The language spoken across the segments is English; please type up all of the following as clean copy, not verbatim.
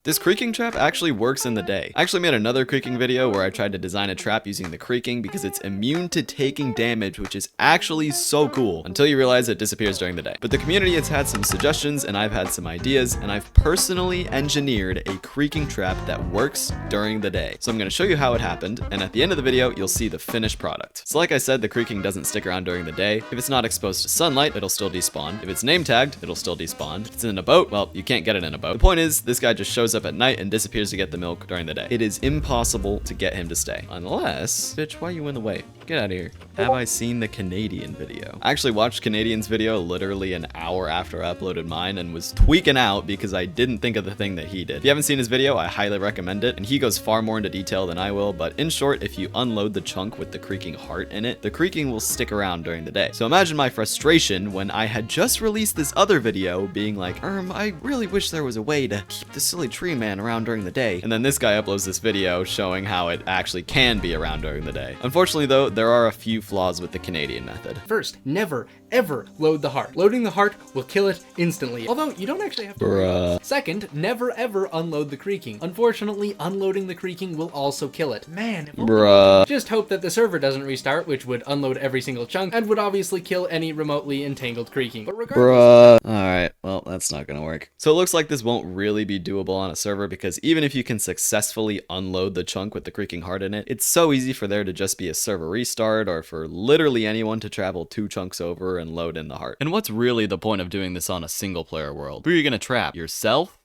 This creaking trap actually works in the day. I actually made another creaking video where I tried to design a trap using the creaking because it's immune to taking damage, which is actually so cool until you realize it disappears during the day. But the community has had some suggestions and I've had some ideas, and I've personally engineered a creaking trap that works during the day. So I'm going to show you how it happened, and at the end of the video you'll see the finished product. So like I said, the creaking doesn't stick around during the day. If it's not exposed to sunlight, it'll still despawn. If it's name tagged, it'll still despawn. If it's in a boat, well, you can't get it in a boat. The point is, this guy just shows up at night and disappears to get the milk during the day. It is impossible to get him to stay. Unless... Bitch, why are you in the way? Get out of here. Have I seen the Canadian video? I actually watched Canadian's video literally an hour after I uploaded mine and was tweaking out because I didn't think of the thing that he did. If you haven't seen his video, I highly recommend it, and he goes far more into detail than I will, but in short, if you unload the chunk with the creaking heart in it, the creaking will stick around during the day. So imagine my frustration when I had just released this other video being like, I really wish there was a way to keep the silly tree man around during the day. And then this guy uploads this video showing how it actually can be around during the day. Unfortunately though, there are a few flaws with the Canadian method. First, never, ever load the heart. Loading the heart will kill it instantly, although you don't actually have to worry about it. Second, never ever unload the creaking. Unfortunately, unloading the creaking will also kill it. Man, just hope that the server doesn't restart, which would unload every single chunk and would obviously kill any remotely entangled creaking. But regardless... Alright, well, that's not gonna work. So it looks like this won't really be doable on a server because even if you can successfully unload the chunk with the creaking heart in it, it's so easy for there to just be a server restart or for literally anyone to travel 2 chunks over and load in the heart. And what's really the point of doing this on a single player world? Who are you gonna trap? Yourself?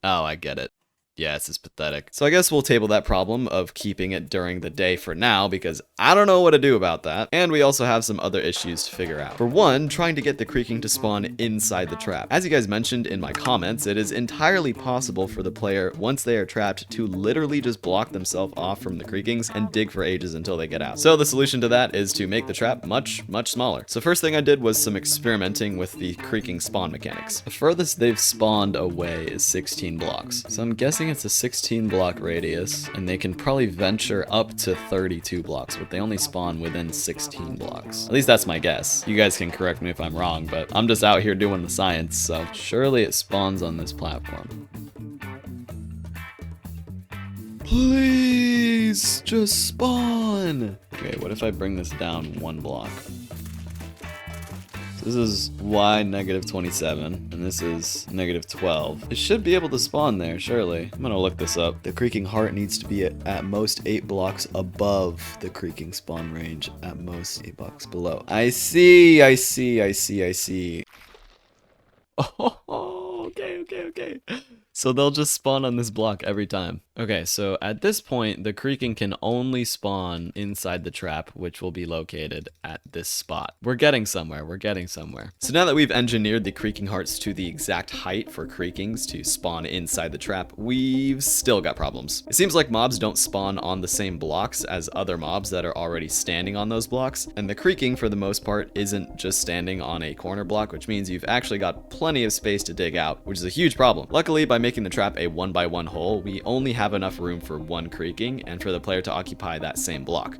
Oh, I get it. Yeah, this is pathetic. So I guess we'll table that problem of keeping it during the day for now because I don't know what to do about that. And we also have some other issues to figure out. For one, trying to get the creaking to spawn inside the trap. As you guys mentioned in my comments, it is entirely possible for the player, once they are trapped, to literally just block themselves off from the creakings and dig for ages until they get out. So the solution to that is to make the trap much smaller. So first thing I did was some experimenting with the creaking spawn mechanics. The furthest they've spawned away is 16 blocks. So I'm guessing it's a 16 block radius, and they can probably venture up to 32 blocks, but they only spawn within 16 blocks. At least that's my guess. You guys can correct me if I'm wrong, but I'm just out here doing the science, so surely it spawns on this platform. Please, just spawn! Okay, what if I bring this down 1 block? This is y -27, and this is -12. It should be able to spawn there, surely. I'm gonna look this up. The creaking heart needs to be at most 8 blocks above the creaking spawn range, at most 8 blocks below. I see. Oh, okay. So they'll just spawn on this block every time. Okay, so at this point, the creaking can only spawn inside the trap, which will be located at this spot. We're getting somewhere. So now that we've engineered the creaking hearts to the exact height for creakings to spawn inside the trap, we've still got problems. It seems like mobs don't spawn on the same blocks as other mobs that are already standing on those blocks, and the creaking, for the most part, isn't just standing on a corner block, which means you've actually got plenty of space to dig out, which is a huge problem. Luckily, by making the trap a 1x1 hole, we only have enough room for 1 creaking and for the player to occupy that same block.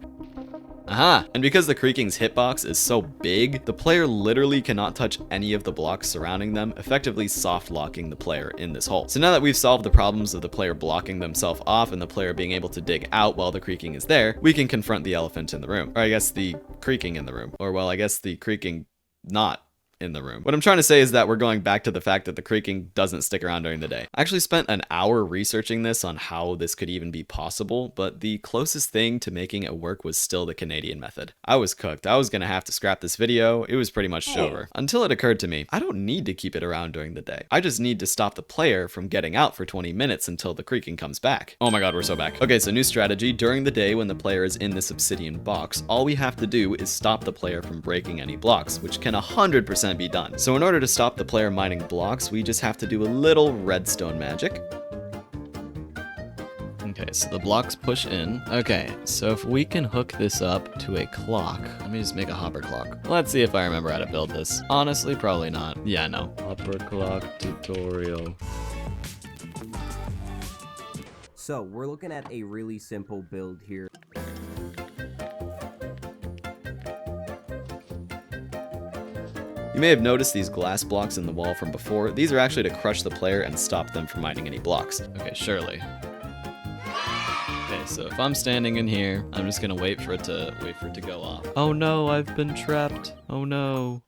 Aha! And because the creaking's hitbox is so big, the player literally cannot touch any of the blocks surrounding them, effectively soft locking the player in this hole. So now that we've solved the problems of the player blocking themselves off and the player being able to dig out while the creaking is there, we can confront the elephant in the room. Or I guess the creaking in the room. Or well, I guess the creaking not in the room. What I'm trying to say is that we're going back to the fact that the creaking doesn't stick around during the day. I actually spent an hour researching this on how this could even be possible, but the closest thing to making it work was still the Canadian method. I was cooked. I was gonna have to scrap this video. It was pretty much over. Until it occurred to me, I don't need to keep it around during the day. I just need to stop the player from getting out for 20 minutes until the creaking comes back. Oh my god, we're so back. Okay, so new strategy. During the day when the player is in this obsidian box, all we have to do is stop the player from breaking any blocks, which can 100% be done. So in order to stop the player mining blocks, we just have to do a little redstone magic. Okay, so the blocks push in. Okay, so if we can hook this up to a clock, let me just make a hopper clock. Let's see if I remember how to build this. Honestly, probably not. Yeah, no. Hopper clock tutorial. So we're looking at a really simple build here. You You may have noticed these glass blocks in the wall from before. These are actually to crush the player and stop them from mining any blocks. Okay, surely. Okay, so if I'm standing in here, I'm just gonna wait for it to go off. Oh no, I've been trapped. Oh no.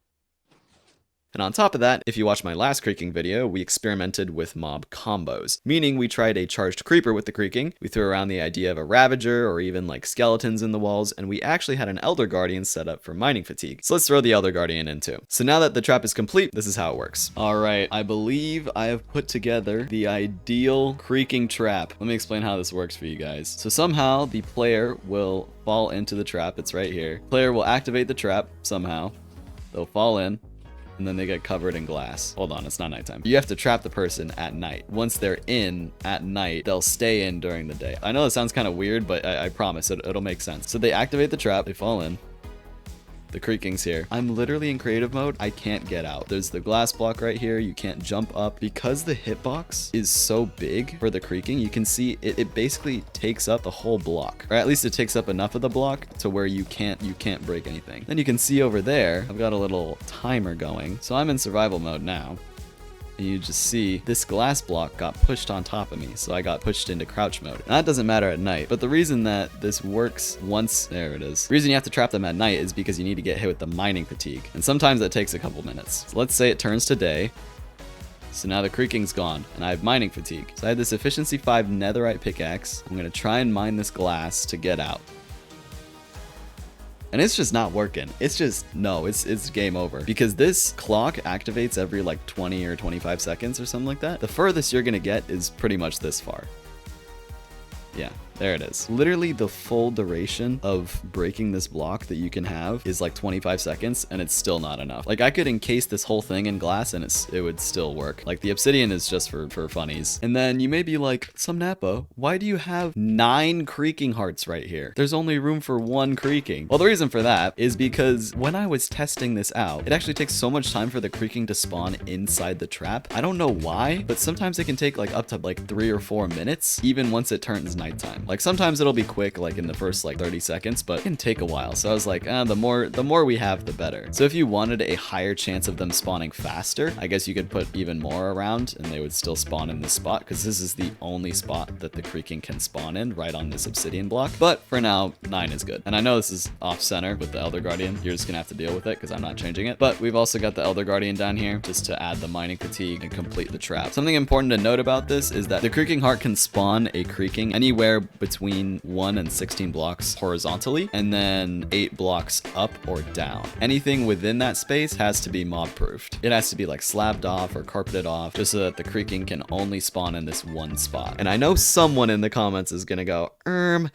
And on top of that, if you watched my last creaking video, we experimented with mob combos, meaning we tried a charged creeper with the creaking, we threw around the idea of a ravager or even like skeletons in the walls, and we actually had an elder guardian set up for mining fatigue. So let's throw the elder guardian in too. So now that the trap is complete, this is how it works. All right, I believe I have put together the ideal creaking trap. Let me explain how this works for you guys. So somehow the player will fall into the trap. It's right here. Player will activate the trap somehow. They'll fall in. And then they get covered in glass. Hold on, it's not nighttime. You have to trap the person at night. Once they're in at night, they'll stay in during the day. I know that sounds kind of weird, but I promise it'll make sense. So they activate the trap, they fall in. The creaking's here. I'm literally in creative mode. I can't get out. There's the glass block right here. You can't jump up. Because the hitbox is so big for the creaking, you can see it basically takes up the whole block. Or at least it takes up enough of the block to where you can't break anything. Then you can see over there, I've got a little timer going. So I'm in survival mode now. And you just see this glass block got pushed on top of me, so I got pushed into crouch mode. And that doesn't matter at night, but the reason that this works once, there it is. The reason you have to trap them at night is because you need to get hit with the mining fatigue, and sometimes that takes a couple minutes. So let's say it turns to day. So now the creaking's gone, and I have mining fatigue. So I have this efficiency 5 netherite pickaxe. I'm gonna try and mine this glass to get out. And it's just not working. It's just, no, it's game over. Because this clock activates every like 20 or 25 seconds or something like that. The furthest you're gonna get is pretty much this far. Yeah, there it is. Literally the full duration of breaking this block that you can have is like 25 seconds, and it's still not enough. Like I could encase this whole thing in glass and it would still work. Like the obsidian is just for funnies. And then you may be like, Somnappa, why do you have 9 creaking hearts right here? There's only room for 1 creaking. Well, the reason for that is because when I was testing this out, it actually takes so much time for the creaking to spawn inside the trap. I don't know why, but sometimes it can take like up to like 3 or 4 minutes, even once it turns nighttime. Like sometimes it'll be quick, like in the first like 30 seconds, but it can take a while. So I was like, the more we have, the better. So if you wanted a higher chance of them spawning faster, I guess you could put even more around and they would still spawn in this spot, because this is the only spot that the creaking can spawn in, right on this obsidian block. But for now, 9 is good. And I know this is off center with the elder guardian. You're just gonna have to deal with it because I'm not changing it. But we've also got the elder guardian down here just to add the mining fatigue and complete the trap. Something important to note about this is that the creaking heart can spawn a creaking anywhere between 1 and 16 blocks horizontally, and then 8 blocks up or down. Anything within that space has to be mob proofed. It has to be like slabbed off or carpeted off, just so that the creaking can only spawn in this one spot. And I know someone in the comments is gonna go,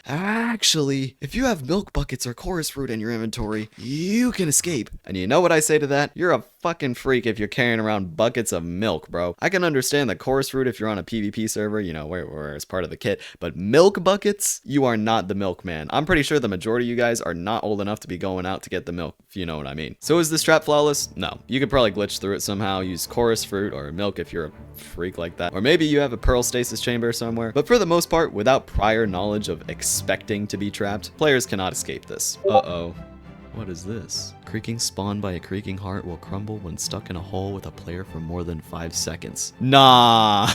actually, if you have milk buckets or chorus fruit in your inventory, you can escape. And you know what I say to that? You're a fucking freak if you're carrying around buckets of milk, bro. I can understand the chorus fruit if you're on a PvP server, you know, where it's part of the kit, but milk buckets, you are not the milkman. I'm pretty sure the majority of you guys are not old enough to be going out to get the milk, if you know what I mean. So is this trap flawless? No. You could probably glitch through it somehow, use chorus fruit or milk if you're a freak like that. Or maybe you have a pearl stasis chamber somewhere. But for the most part, without prior knowledge of expecting to be trapped, players cannot escape this. Uh-oh. What is this? Creaking spawned by a creaking heart will crumble when stuck in a hole with a player for more than 5 seconds. Nah!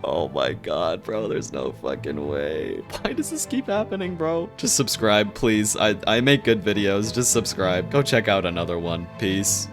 Oh my god, bro, there's no fucking way. Why does this keep happening, bro? Just subscribe, please. I make good videos. Just subscribe. Go check out another one. Peace.